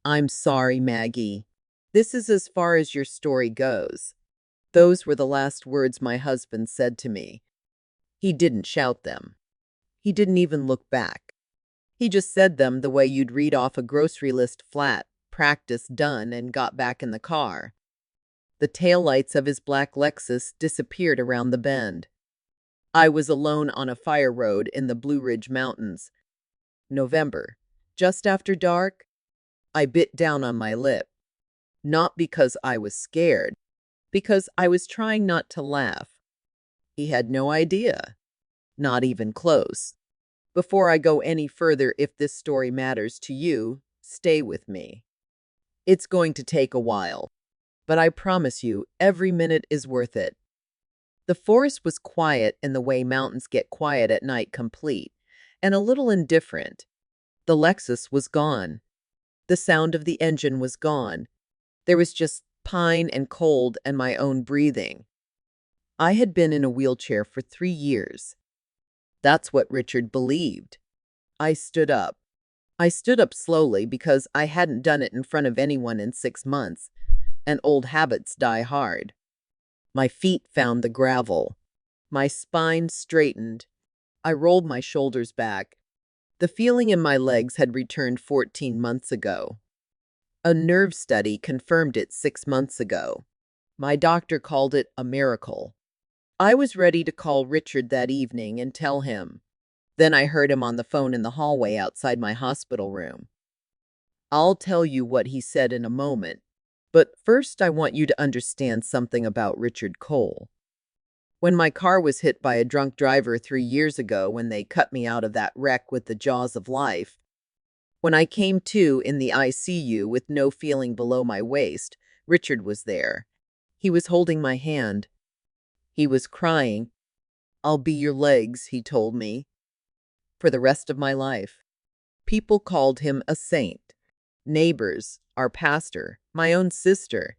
I'm sorry, Maggie. This is as far as your story goes. Those were the last words my husband said to me. He didn't shout them. He didn't even look back. He just said them the way you'd read off a grocery list flat, practice done, and got back in the car. The taillights of his black Lexus disappeared around the bend. I was alone on a fire road in the Blue Ridge Mountains. November. Just after dark, I bit down on my lip. Not because I was scared, because I was trying not to laugh. He had no idea. Not even close. Before I go any further, if this story matters to you, stay with me. It's going to take a while, but I promise you, every minute is worth it. The forest was quiet in the way mountains get quiet at night, complete, and a little indifferent. The Lexus was gone. The sound of the engine was gone. There was just pine and cold and my own breathing. I had been in a wheelchair for 3 years. That's what Richard believed. I stood up. I stood up slowly because I hadn't done it in front of anyone in 6 months, and old habits die hard. My feet found the gravel. My spine straightened. I rolled my shoulders back. The feeling in my legs had returned 14 months ago. A nerve study confirmed it 6 months ago. My doctor called it a miracle. I was ready to call Richard that evening and tell him. Then I heard him on the phone in the hallway outside my hospital room. I'll tell you what he said in a moment, but first I want you to understand something about Richard Cole. When my car was hit by a drunk driver 3 years ago, when they cut me out of that wreck with the jaws of life, when I came to in the ICU with no feeling below my waist, Richard was there. He was holding my hand. He was crying. "I'll be your legs," he told me, for the rest of my life. People called him a saint. Neighbors, our pastor, my own sister.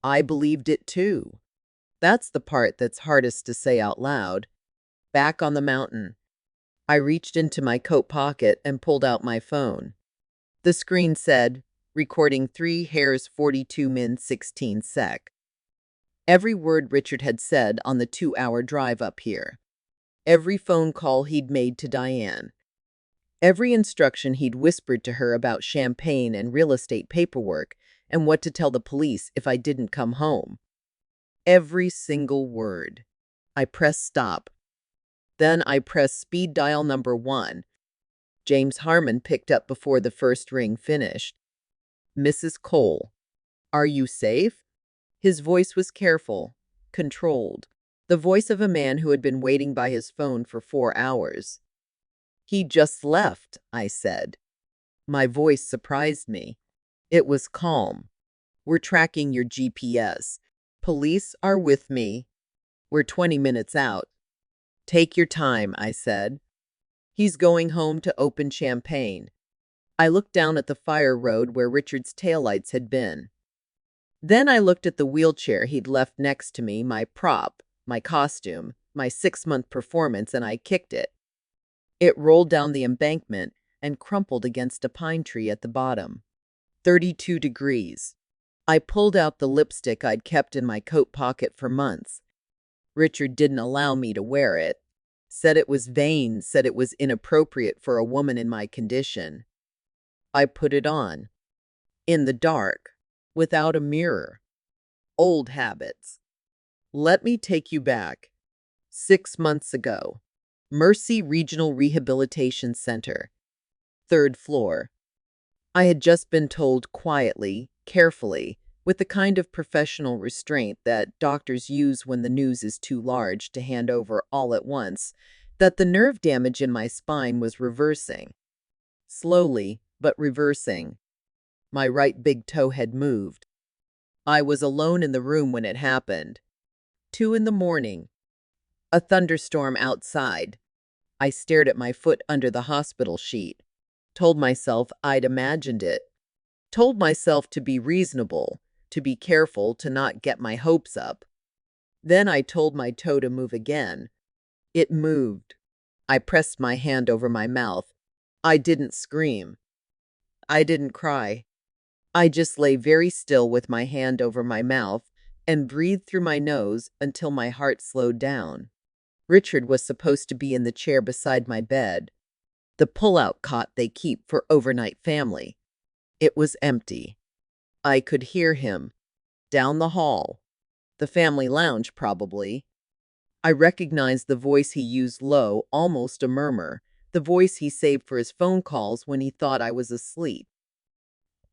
I believed it too. That's the part that's hardest to say out loud. Back on the mountain, I reached into my coat pocket and pulled out my phone. The screen said, recording 3 hairs 42 min 16 sec. Every word Richard had said on the 2-hour drive up here. Every phone call he'd made to Diane. Every instruction he'd whispered to her about champagne and real estate paperwork and what to tell the police if I didn't come home. Every single word. I pressed stop. Then I pressed speed dial number 1. James Harmon picked up before the first ring finished. "Mrs. Cole, are you safe?" His voice was careful, controlled, the voice of a man who had been waiting by his phone for 4 hours. "He just left," I said. My voice surprised me. It was calm. "We're tracking your GPS. Police are with me. We're 20 minutes out." "Take your time," I said. "He's going home to open champagne." I looked down at the fire road where Richard's taillights had been. Then I looked at the wheelchair he'd left next to me, my prop, my costume, my 6-month performance, and I kicked it. It rolled down the embankment and crumpled against a pine tree at the bottom. 32 degrees. I pulled out the lipstick I'd kept in my coat pocket for months. Richard didn't allow me to wear it. Said it was vain, said it was inappropriate for a woman in my condition. I put it on. In the dark. Without a mirror. Old habits. Let me take you back. 6 months ago. Mercy Regional Rehabilitation Center. 3rd floor. I had just been told quietly, carefully, with the kind of professional restraint that doctors use when the news is too large to hand over all at once, that the nerve damage in my spine was reversing. Slowly, but reversing. My right big toe had moved. I was alone in the room when it happened. 2 in the morning. A thunderstorm outside. I stared at my foot under the hospital sheet. Told myself I'd imagined it. Told myself to be reasonable, to be careful, to not get my hopes up. Then I told my toe to move again. It moved. I pressed my hand over my mouth. I didn't scream. I didn't cry. I just lay very still with my hand over my mouth and breathed through my nose until my heart slowed down. Richard was supposed to be in the chair beside my bed, the pull-out cot they keep for overnight family. It was empty. I could hear him. Down the hall. The family lounge, probably. I recognized the voice he used low, almost a murmur, the voice he saved for his phone calls when he thought I was asleep.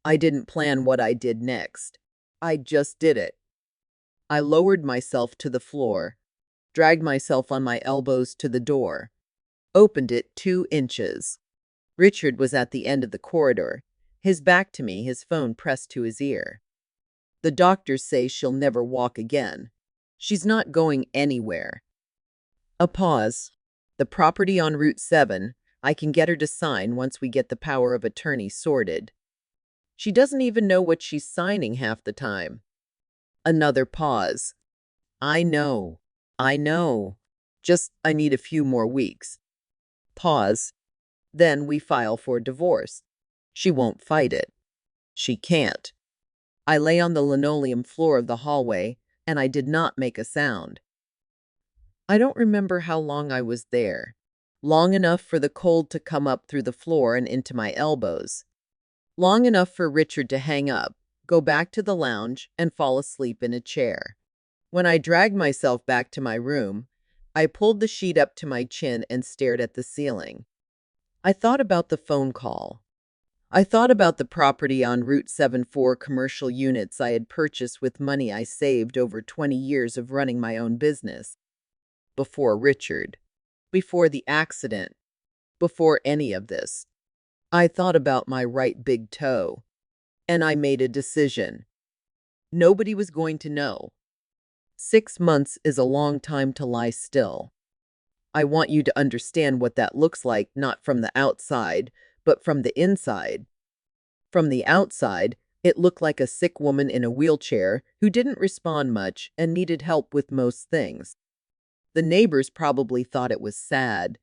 I didn't plan what I did next. I just did it. I lowered myself to the floor, dragged myself on my elbows to the door, opened it 2 inches. Richard was at the end of the corridor, his back to me, his phone pressed to his ear. The doctors say she'll never walk again. She's not going anywhere. A pause. The property on Route 7, I can get her to sign once we get the power of attorney sorted. She doesn't even know what she's signing half the time. Another pause. I know. Just, I need a few more weeks. Pause. Then we file for divorce. She won't fight it. She can't. I lay on the linoleum floor of the hallway, and I did not make a sound. I don't remember how long I was there. Long enough for the cold to come up through the floor and into my elbows. Long enough for Richard to hang up, go back to the lounge, and fall asleep in a chair. When I dragged myself back to my room, I pulled the sheet up to my chin and stared at the ceiling. I thought about the phone call. I thought about the property on Route 7, 4 commercial units I had purchased with money I saved over 20 years of running my own business. Before Richard. Before the accident. Before any of this. I thought about my right big toe. And I made a decision. Nobody was going to know. 6 months is a long time to lie still. I want you to understand what that looks like, not from the outside, but from the inside. From the outside, it looked like a sick woman in a wheelchair who didn't respond much and needed help with most things. The neighbors probably thought it was sad.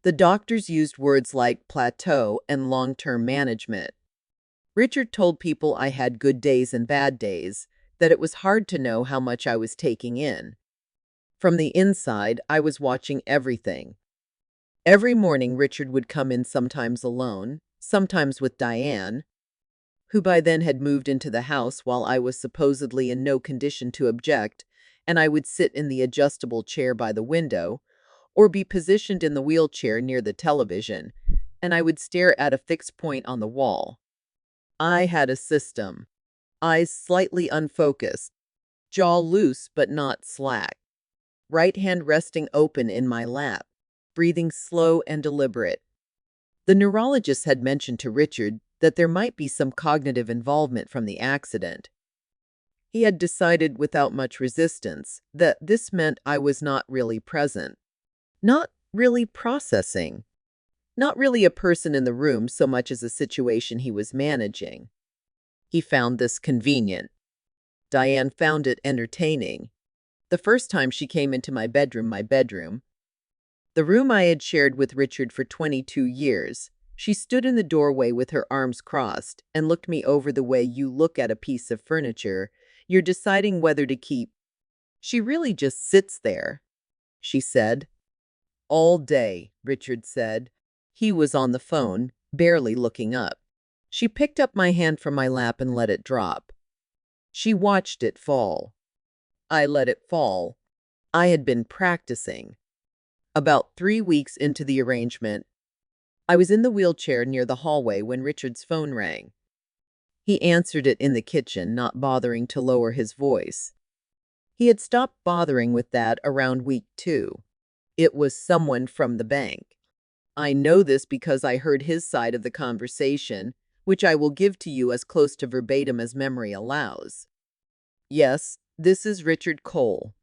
The doctors used words like plateau and long-term management. Richard told people I had good days and bad days, that it was hard to know how much I was taking in. From the inside, I was watching everything. Every morning, Richard would come in, sometimes alone, sometimes with Diane, who by then had moved into the house while I was supposedly in no condition to object, and I would sit in the adjustable chair by the window, or be positioned in the wheelchair near the television, and I would stare at a fixed point on the wall. I had a system. Eyes slightly unfocused, jaw loose but not slack, right hand resting open in my lap, breathing slow and deliberate. The neurologist had mentioned to Richard that there might be some cognitive involvement from the accident. He had decided without much resistance that this meant I was not really present, not really processing, not really a person in the room so much as a situation he was managing. He found this convenient. Diane found it entertaining. The first time she came into my bedroom, the room I had shared with Richard for 22 years, she stood in the doorway with her arms crossed and looked me over the way you look at a piece of furniture you're deciding whether to keep. She really just sits there, she said. All day, Richard said. He was on the phone, barely looking up. She picked up my hand from my lap and let it drop. She watched it fall. I let it fall. I had been practicing. About 3 weeks into the arrangement, I was in the wheelchair near the hallway when Richard's phone rang. He answered it in the kitchen, not bothering to lower his voice. He had stopped bothering with that around week 2. It was someone from the bank. I know this because I heard his side of the conversation, which I will give to you as close to verbatim as memory allows. Yes, this is Richard Cole.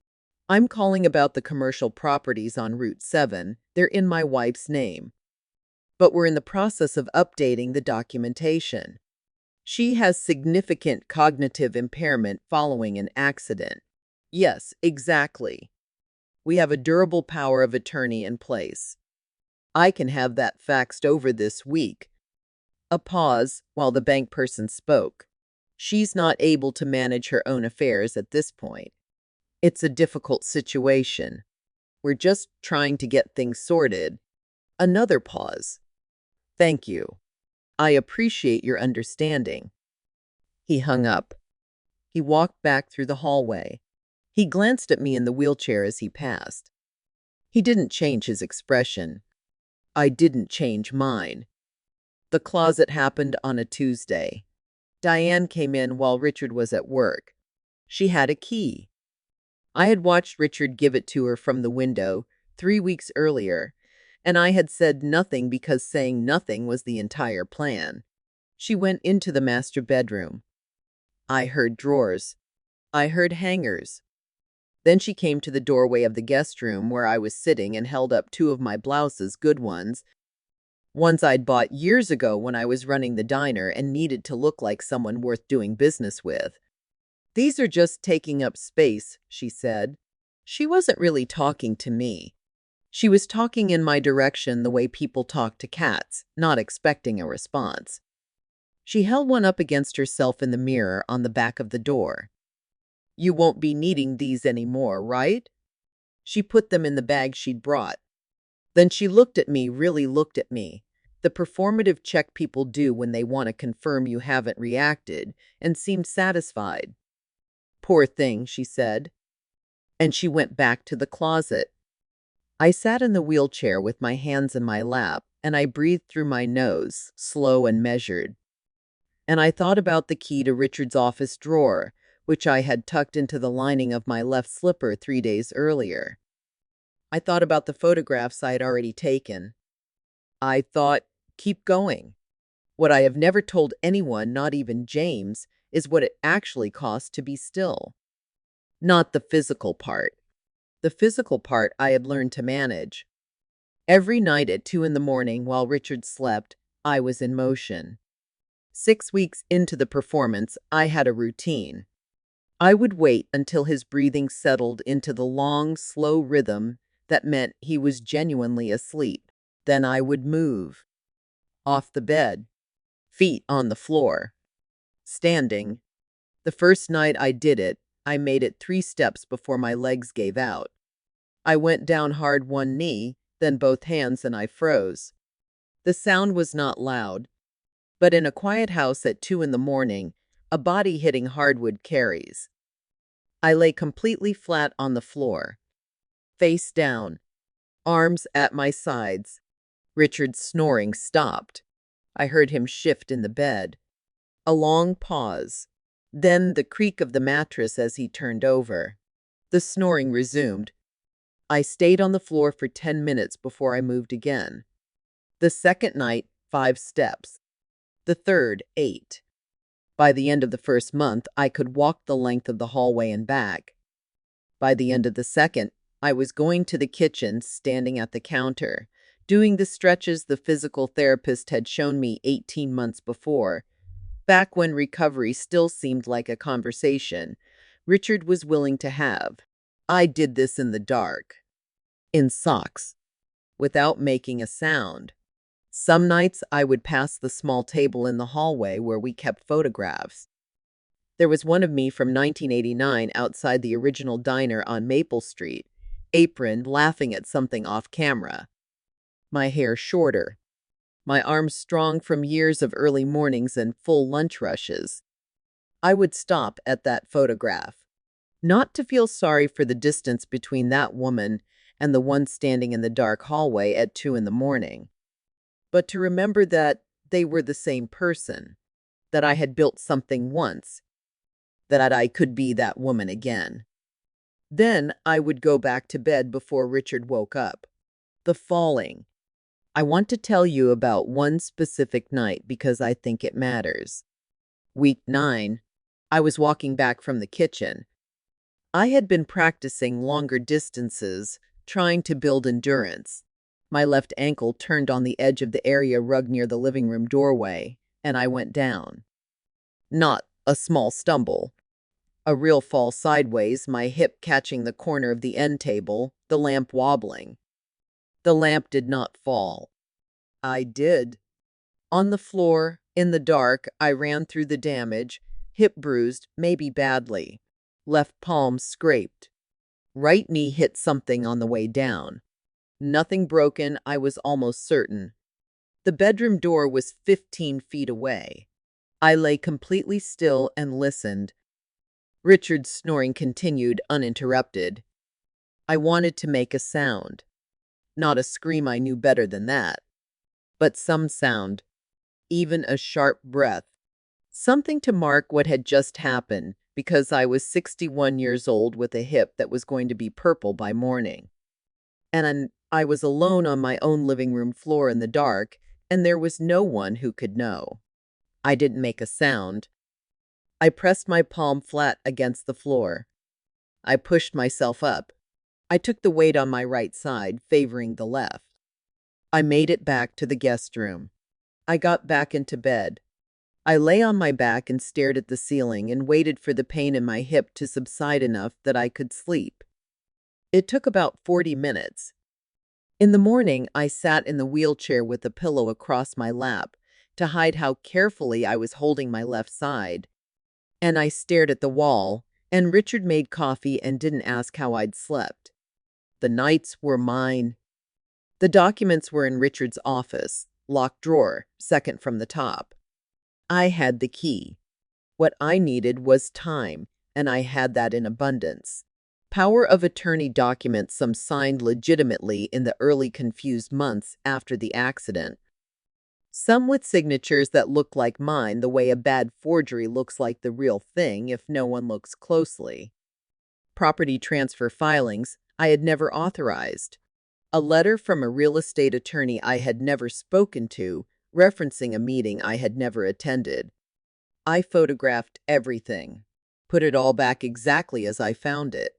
I'm calling about the commercial properties on Route 7. They're in my wife's name. But we're in the process of updating the documentation. She has significant cognitive impairment following an accident. Yes, exactly. We have a durable power of attorney in place. I can have that faxed over this week. A pause while the bank person spoke. She's not able to manage her own affairs at this point. It's a difficult situation. We're just trying to get things sorted. Another pause. Thank you. I appreciate your understanding. He hung up. He walked back through the hallway. He glanced at me in the wheelchair as he passed. He didn't change his expression. I didn't change mine. The closet happened on a Tuesday. Diane came in while Richard was at work. She had a key. I had watched Richard give it to her from the window 3 weeks earlier, and I had said nothing because saying nothing was the entire plan. She went into the master bedroom. I heard drawers. I heard hangers. Then she came to the doorway of the guest room where I was sitting and held up two of my blouses, good ones I'd bought years ago when I was running the diner and needed to look like someone worth doing business with. These are just taking up space, she said. She wasn't really talking to me. She was talking in my direction the way people talk to cats, not expecting a response. She held one up against herself in the mirror on the back of the door. You won't be needing these anymore, right? She put them in the bag she'd brought. Then she looked at me, really looked at me. The performative check people do when they want to confirm you haven't reacted, and seemed satisfied. Poor thing, she said. And she went back to the closet. I sat in the wheelchair with my hands in my lap, and I breathed through my nose, slow and measured. And I thought about the key to Richard's office drawer, which I had tucked into the lining of my left slipper 3 days earlier. I thought about the photographs I'd already taken. I thought, keep going. What I have never told anyone, not even James, is what it actually costs to be still. Not the physical part. The physical part I had learned to manage. Every night at 2 a.m. while Richard slept, I was in motion. 6 weeks into the performance, I had a routine. I would wait until his breathing settled into the long, slow rhythm that meant he was genuinely asleep. Then I would move. Off the bed. Feet on the floor. Standing. The first night I did it, I made it 3 steps before my legs gave out. I went down hard one knee, then both hands, and I froze. The sound was not loud, but in a quiet house at 2 a.m, a body hitting hardwood carries. I lay completely flat on the floor, face down, arms at my sides. Richard's snoring stopped. I heard him shift in the bed. A long pause. Then the creak of the mattress as he turned over. The snoring resumed. I stayed on the floor for 10 minutes before I moved again. The second night, 5 steps. The third, 8. By the end of the first month, I could walk the length of the hallway and back. By the end of the second, I was going to the kitchen, standing at the counter, doing the stretches the physical therapist had shown me 18 months before. Back when recovery still seemed like a conversation Richard was willing to have. I did this in the dark, in socks, without making a sound. Some nights I would pass the small table in the hallway where we kept photographs. There was one of me from 1989 outside the original diner on Maple Street, aproned, laughing at something off camera. My hair shorter. My arms strong from years of early mornings and full lunch rushes. I would stop at that photograph, not to feel sorry for the distance between that woman and the one standing in the dark hallway at 2 a.m, but to remember that they were the same person, that I had built something once, that I could be that woman again. Then I would go back to bed before Richard woke up. The falling. I want to tell you about one specific night because I think it matters. Week 9, I was walking back from the kitchen. I had been practicing longer distances, trying to build endurance. My left ankle turned on the edge of the area rug near the living room doorway, and I went down. Not a small stumble. A real fall sideways, my hip catching the corner of the end table, the lamp wobbling. The lamp did not fall. I did. On the floor, in the dark, I ran through the damage, Hip bruised, maybe badly. Left palm scraped. Right knee hit something on the way down. Nothing broken, I was almost certain. The bedroom door was 15 feet away. I lay completely still and listened. Richard's snoring continued uninterrupted. I wanted to make a sound. Not a scream, I knew better than that. But some sound. Even a sharp breath. Something to mark what had just happened, because I was 61 years old with a hip that was going to be purple by morning. And I was alone on my own living room floor in the dark, and there was no one who could know. I didn't make a sound. I pressed my palm flat against the floor. I pushed myself up. I took the weight on my right side, favoring the left. I made it back to the guest room. I got back into bed. I lay on my back and stared at the ceiling and waited for the pain in my hip to subside enough that I could sleep. It took about 40 minutes. In the morning, I sat in the wheelchair with a pillow across my lap to hide how carefully I was holding my left side. And I stared at the wall, and Richard made coffee and didn't ask how I'd slept. The nights were mine. The documents were in Richard's office, locked drawer, second from the top. I had the key. What I needed was time, and I had that in abundance. Power of attorney documents, some signed legitimately in the early confused months after the accident. Some with signatures that looked like mine, the way a bad forgery looks like the real thing if no one looks closely. Property transfer filings I had never authorized. A letter from a real estate attorney I had never spoken to, referencing a meeting I had never attended. I photographed everything, put it all back exactly as I found it.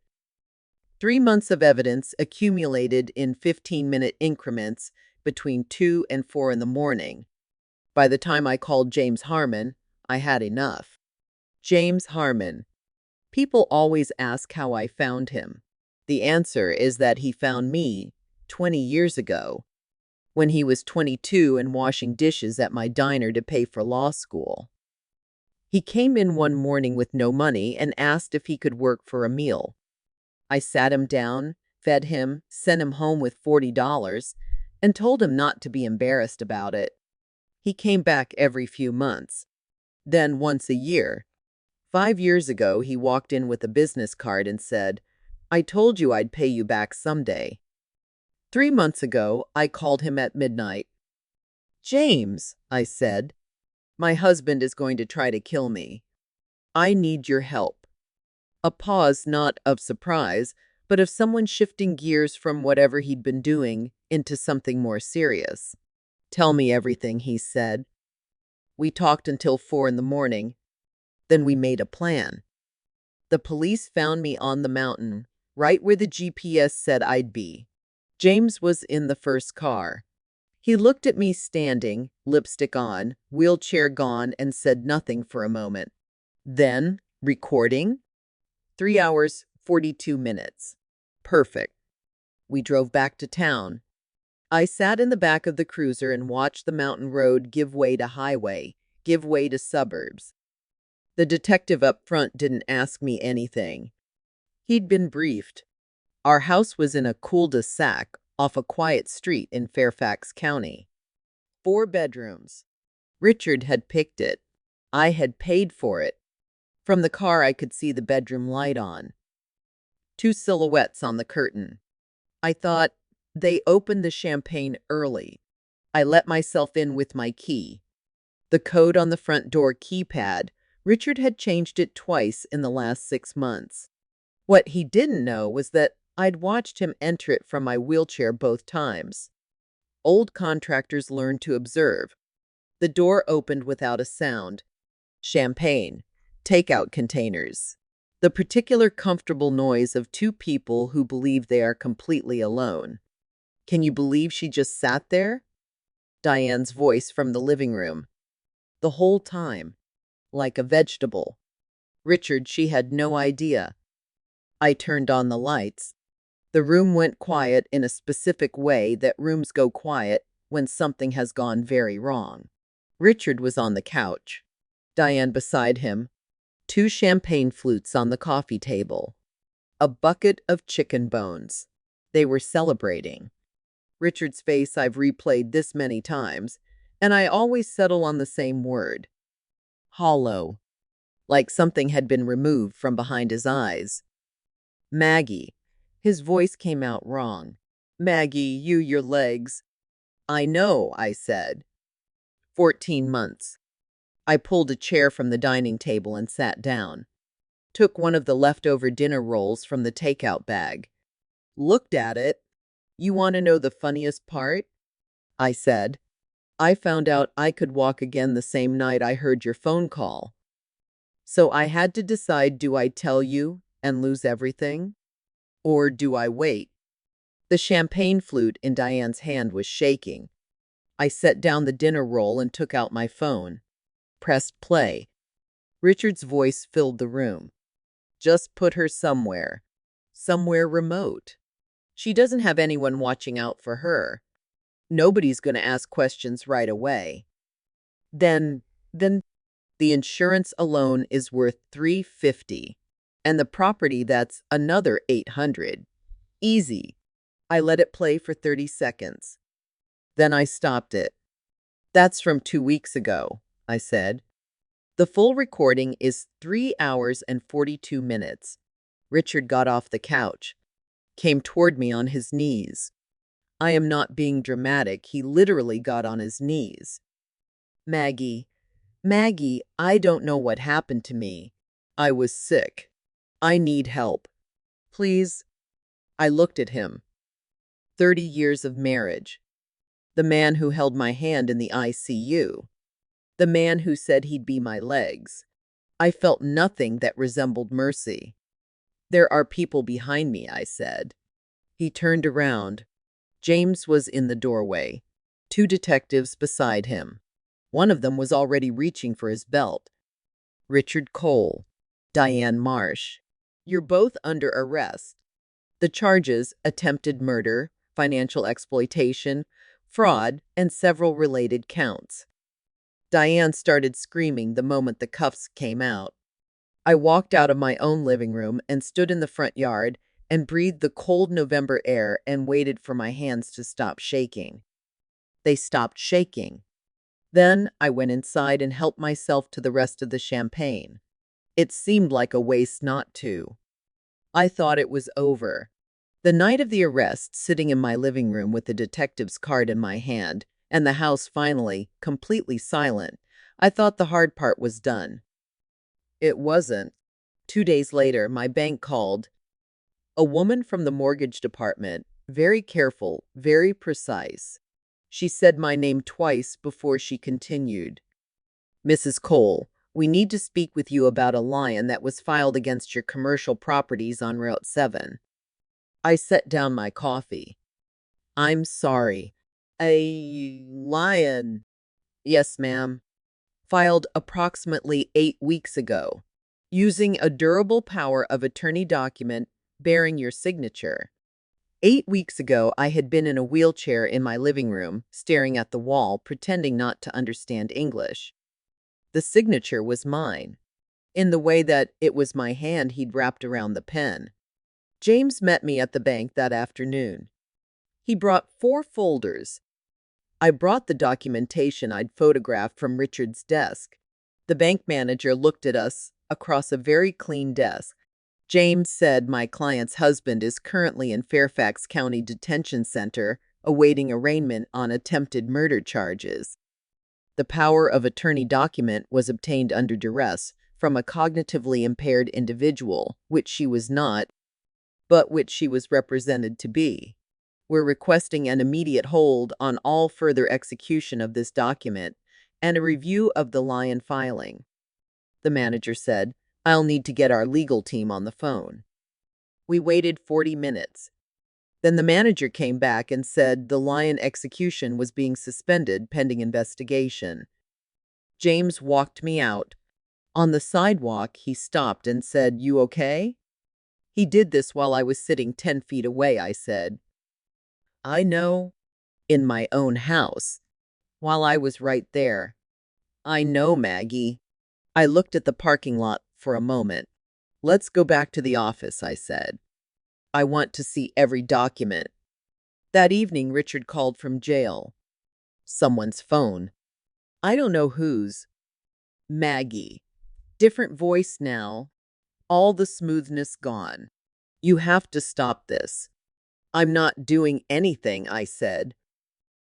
3 months of evidence accumulated in 15-minute increments between 2 and 4 in the morning. By the time I called James Harmon, I had enough. James Harmon. People always ask how I found him. The answer is that he found me 20 years ago, when he was 22 and washing dishes at my diner to pay for law school. He came in one morning with no money and asked if he could work for a meal. I sat him down, fed him, sent him home with $40, and told him not to be embarrassed about it. He came back every few months, then once a year. 5 years ago, he walked in with a business card and said, "I told you I'd pay you back someday." 3 months ago, I called him at midnight. "James," I said, "my husband is going to try to kill me. I need your help." A pause, not of surprise, but of someone shifting gears from whatever he'd been doing into something more serious. "Tell me everything," he said. We talked until 4 in the morning. Then we made a plan. The police found me on the mountain, right where the GPS said I'd be. James was in the first car. He looked at me standing, lipstick on, wheelchair gone, and said nothing for a moment. Then, recording? 3 hours, 42 minutes. Perfect. We drove back to town. I sat in the back of the cruiser and watched the mountain road give way to highway, give way to suburbs. The detective up front didn't ask me anything. He'd been briefed. Our house was in a cul-de-sac off a quiet street in Fairfax County. 4 bedrooms. Richard had picked it. I had paid for it. From the car, I could see the bedroom light on. 2 silhouettes on the curtain. I thought, they opened the champagne early. I let myself in with my key. The code on the front door keypad, Richard had changed it twice in the last 6 months. What he didn't know was that I'd watched him enter it from my wheelchair both times. Old contractors learned to observe. The door opened without a sound. Champagne. Takeout containers. The particular comfortable noise of 2 people who believe they are completely alone. "Can you believe she just sat there?" Diane's voice from the living room. "The whole time. Like a vegetable." Richard, she had no idea. I turned on the lights. The room went quiet in a specific way that rooms go quiet when something has gone very wrong. Richard was on the couch. Diane beside him. 2 champagne flutes on the coffee table, a bucket of chicken bones. They were celebrating. Richard's face I've replayed this many times, and I always settle on the same word. Hollow. Like something had been removed from behind his eyes. Maggie. His voice came out wrong. Maggie, your legs. I know, I said. 14 months. I pulled a chair from the dining table and sat down. Took one of the leftover dinner rolls from the takeout bag. Looked at it. You want to know the funniest part? I said. I found out I could walk again the same night I heard your phone call. So I had to decide, do I tell you and lose everything? Or do I wait? The champagne flute in Diane's hand was shaking. I set down the dinner roll and took out my phone. Pressed play. Richard's voice filled the room. Just put her somewhere. Somewhere remote. She doesn't have anyone watching out for her. Nobody's going to ask questions right away. Then the insurance alone is worth $350, and the property that's another $800. Easy. I let it play for 30 seconds. Then I stopped it. That's from 2 weeks ago, I said. The full recording is 3 hours and 42 minutes. Richard got off the couch, came toward me on his knees. I am not being dramatic. He literally got on his knees. Maggie, I don't know what happened to me. I was sick. I need help. Please. I looked at him. 30 years of marriage. The man who held my hand in the ICU. The man who said he'd be my legs. I felt nothing that resembled mercy. There are people behind me, I said. He turned around. James was in the doorway. 2 detectives beside him. One of them was already reaching for his belt. Richard Cole. Diane Marsh. You're both under arrest. The charges: attempted murder, financial exploitation, fraud, and several related counts. Diane started screaming the moment the cuffs came out. I walked out of my own living room and stood in the front yard and breathed the cold November air and waited for my hands to stop shaking. They stopped shaking. Then I went inside and helped myself to the rest of the champagne. It seemed like a waste not to. I thought it was over. The night of the arrest, sitting in my living room with the detective's card in my hand, and the house finally completely silent, I thought the hard part was done. It wasn't. 2 days later, my bank called. A woman from the mortgage department, very careful, very precise. She said my name twice before she continued. Mrs. Cole, we need to speak with you about a lion that was filed against your commercial properties on Route 7. I set down my coffee. I'm sorry. A lion? Yes, ma'am. Filed approximately 8 weeks ago, using a durable power of attorney document bearing your signature. 8 weeks ago, I had been in a wheelchair in my living room, staring at the wall, pretending not to understand English. The signature was mine, in the way that it was my hand he'd wrapped around the pen. James met me at the bank that afternoon. He brought 4 folders. I brought the documentation I'd photographed from Richard's desk. The bank manager looked at us across a very clean desk. James said my client's husband is currently in Fairfax County Detention Center awaiting arraignment on attempted murder charges. The power of attorney document was obtained under duress from a cognitively impaired individual, which she was not, but which she was represented to be. We're requesting an immediate hold on all further execution of this document and a review of the lion filing. The manager said, I'll need to get our legal team on the phone. We waited 40 minutes. Then the manager came back and said the lion execution was being suspended pending investigation. James walked me out. On the sidewalk, he stopped and said, You okay? He did this while I was sitting 10 feet away, I said. I know. In my own house. While I was right there. I know, Maggie. I looked at the parking lot for a moment. "Let's go back to the office," I said. "I want to see every document." That evening, Richard called from jail. Someone's phone. I don't know whose. Maggie. Different voice now. All the smoothness gone. "You have to stop this." "I'm not doing anything," I said.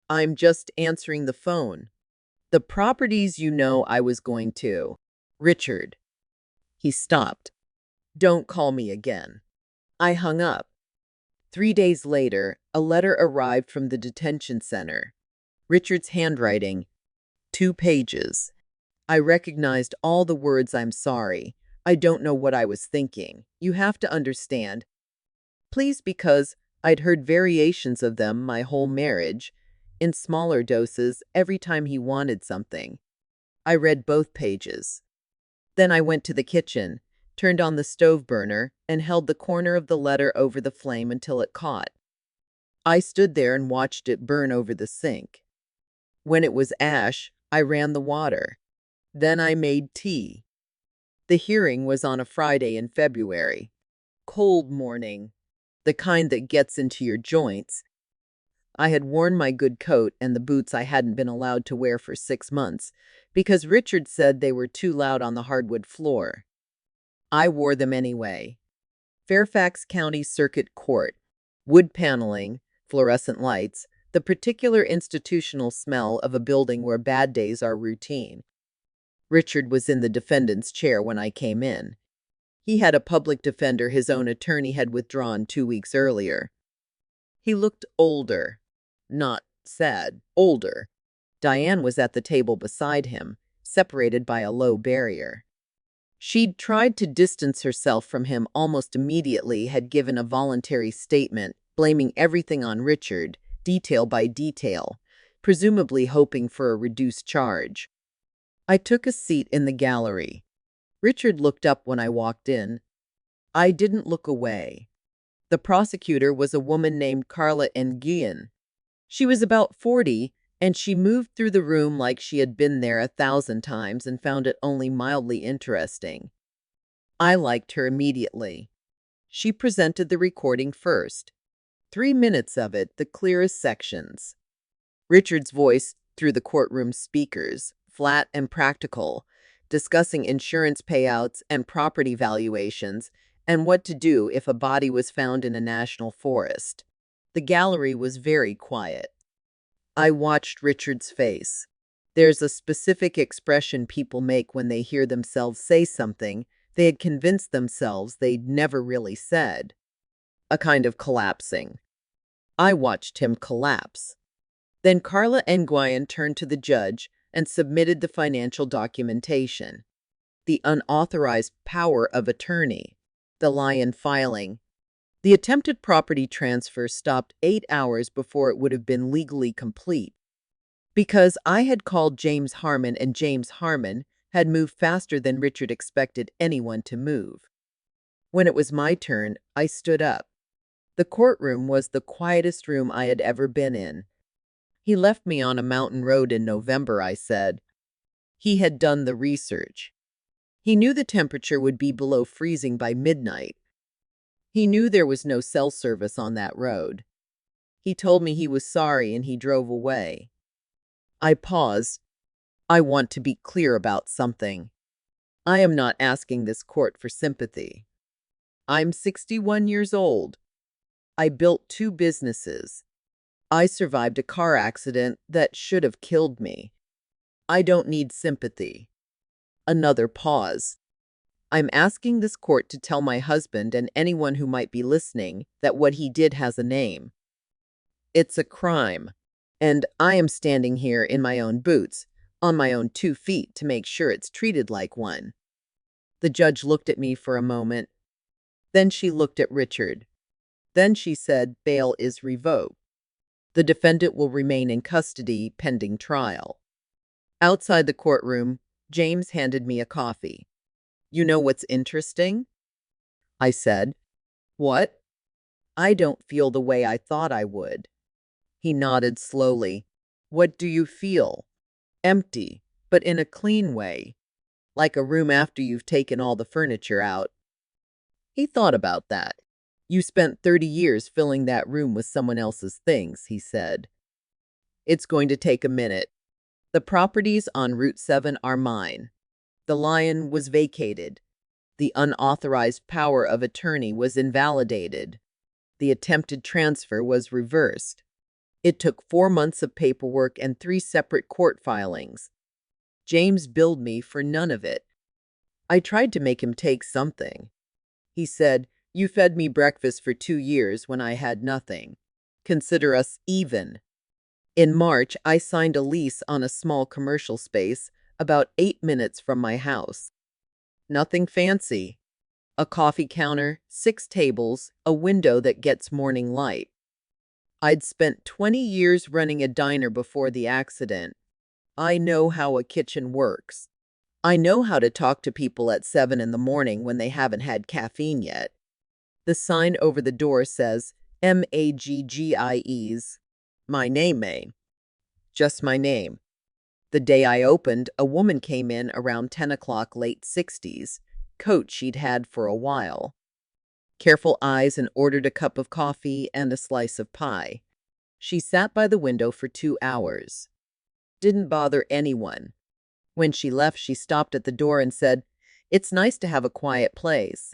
"I'm just answering the phone. The properties you know I was going to." "Richard." He stopped. "Don't call me again." I hung up. 3 days later, a letter arrived from the detention center. Richard's handwriting. 2 pages. I recognized all the words "I'm sorry. I don't know what I was thinking. You have to understand. Please," because I'd heard variations of them my whole marriage, in smaller doses every time he wanted something. I read both pages. Then I went to the kitchen, turned on the stove burner, and held the corner of the letter over the flame until it caught. I stood there and watched it burn over the sink. When it was ash, I ran the water. Then I made tea. The hearing was on a Friday in February. Cold morning. The kind that gets into your joints. I had worn my good coat and the boots I hadn't been allowed to wear for 6 months because Richard said they were too loud on the hardwood floor. I wore them anyway. Fairfax County Circuit Court. Wood paneling, fluorescent lights, the particular institutional smell of a building where bad days are routine. Richard was in the defendant's chair when I came in. He had a public defender his own attorney had withdrawn 2 weeks earlier. He looked older. Not sad, older. Diane was at the table beside him, separated by a low barrier. She'd tried to distance herself from him almost immediately, had given a voluntary statement, blaming everything on Richard, detail by detail, presumably hoping for a reduced charge. I took a seat in the gallery. Richard looked up when I walked in. I didn't look away. The prosecutor was a woman named Carla Nguyen. She was about 40, and she moved through the room like she had been there 1,000 times and found it only mildly interesting. I liked her immediately. She presented the recording first. 3 minutes of it, the clearest sections. Richard's voice through the courtroom speakers, flat and practical, discussing insurance payouts and property valuations and what to do if a body was found in a national forest. The gallery was very quiet. I watched Richard's face. There's a specific expression people make when they hear themselves say something they had convinced themselves they'd never really said. A kind of collapsing. I watched him collapse. Then Carla Nguyen turned to the judge and submitted the financial documentation. The unauthorized power of attorney. The lie in filing. The attempted property transfer stopped 8 hours before it would have been legally complete. Because I had called James Harmon and James Harmon had moved faster than Richard expected anyone to move. When it was my turn, I stood up. The courtroom was the quietest room I had ever been in. "He left me on a mountain road in November," I said. He had done the research. He knew the temperature would be below freezing by midnight. He knew there was no cell service on that road. He told me he was sorry and he drove away. I paused. I want to be clear about something. I am not asking this court for sympathy. I'm 61 years old. I built 2 businesses. I survived a car accident that should have killed me. I don't need sympathy. Another pause. I'm asking this court to tell my husband and anyone who might be listening that what he did has a name. It's a crime. And I am standing here in my own boots, on my own 2 feet, to make sure it's treated like one. The judge looked at me for a moment. Then she looked at Richard. Then she said, "Bail is revoked. The defendant will remain in custody pending trial." Outside the courtroom, James handed me a coffee. "You know what's interesting?" I said. "What?" "I don't feel the way I thought I would." He nodded slowly. "What do you feel?" "Empty, but in a clean way." like a room after you've taken all the furniture out. He thought about that. You spent 30 years filling that room with someone else's things, he said. It's going to take a minute. The properties on Route 7 are mine. The Lion was vacated. The unauthorized power of attorney was invalidated. The attempted transfer was reversed. It took 4 months of paperwork and 3 separate court filings. James billed me for none of it. I tried to make him take something. He said, "You fed me breakfast for 2 years when I had nothing. Consider us even." In March, I signed a lease on a small commercial space about 8 minutes from my house. Nothing fancy. A coffee counter, 6 tables, a window that gets morning light. I'd spent 20 years running a diner before the accident. I know how a kitchen works. I know how to talk to people at 7 in the morning when they haven't had caffeine yet. The sign over the door says, Maggies. My name, May. Just my name. The day I opened, a woman came in around 10 o'clock, late 60s, coat she'd had for a while. Careful eyes, and ordered a cup of coffee and a slice of pie. She sat by the window for 2 hours. Didn't bother anyone. When she left, she stopped at the door and said, "It's nice to have a quiet place."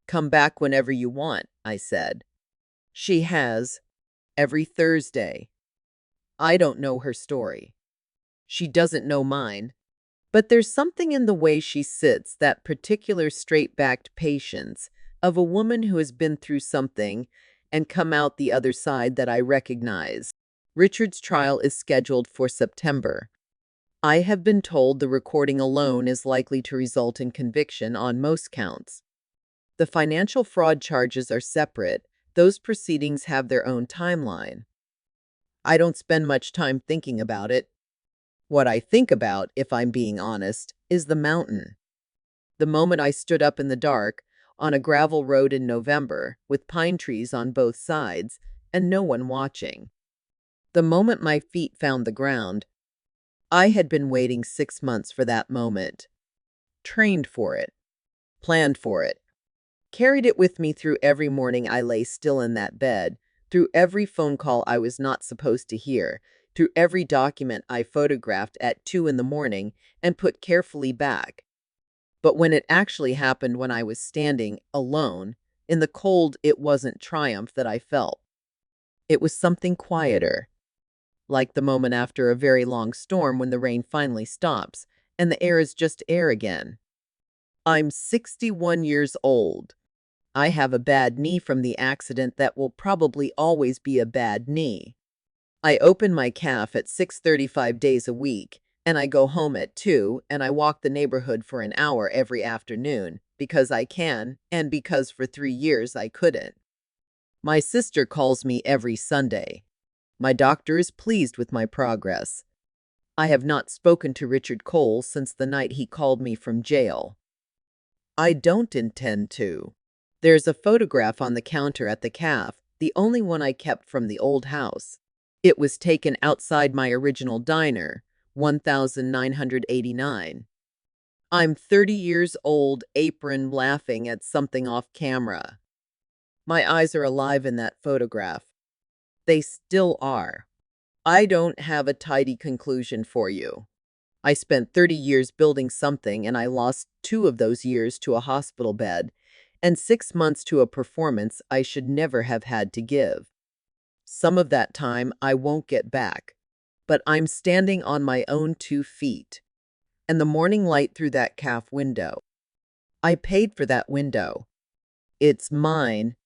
"Come back whenever you want," I said. She has, every Thursday. I don't know her story. She doesn't know mine. But there's something in the way she sits, that particular straight-backed patience of a woman who has been through something and come out the other side, that I recognize. Richard's trial is scheduled for September. I have been told the recording alone is likely to result in conviction on most counts. The financial fraud charges are separate. Those proceedings have their own timeline. I don't spend much time thinking about it. What I think about, if I'm being honest, is the mountain. The moment I stood up in the dark, on a gravel road in November, with pine trees on both sides, and no one watching. The moment my feet found the ground. I had been waiting 6 months for that moment. Trained for it. Planned for it. Carried it with me through every morning I lay still in that bed, through every phone call I was not supposed to hear, through every document I photographed at 2 in the morning and put carefully back. But when it actually happened, when I was standing alone in the cold, it wasn't triumph that I felt. It was something quieter, like the moment after a very long storm when the rain finally stops and the air is just air again. I'm 61 years old. I have a bad knee from the accident that will probably always be a bad knee. I open my calf at 6:35 days a week, and I go home at 2, and I walk the neighborhood for an hour every afternoon, because I can, and because for 3 years I couldn't. My sister calls me every Sunday. My doctor is pleased with my progress. I have not spoken to Richard Cole since the night he called me from jail. I don't intend to. There's a photograph on the counter at the calf, the only one I kept from the old house. It was taken outside my original diner, 1989. I'm 30 years old, apron, laughing at something off camera. My eyes are alive in that photograph. They still are. I don't have a tidy conclusion for you. I spent 30 years building something, and I lost 2 of those years to a hospital bed and 6 months to a performance I should never have had to give. Some of that time I won't get back, but I'm standing on my own 2 feet. And the morning light through that calf window. I paid for that window. It's mine,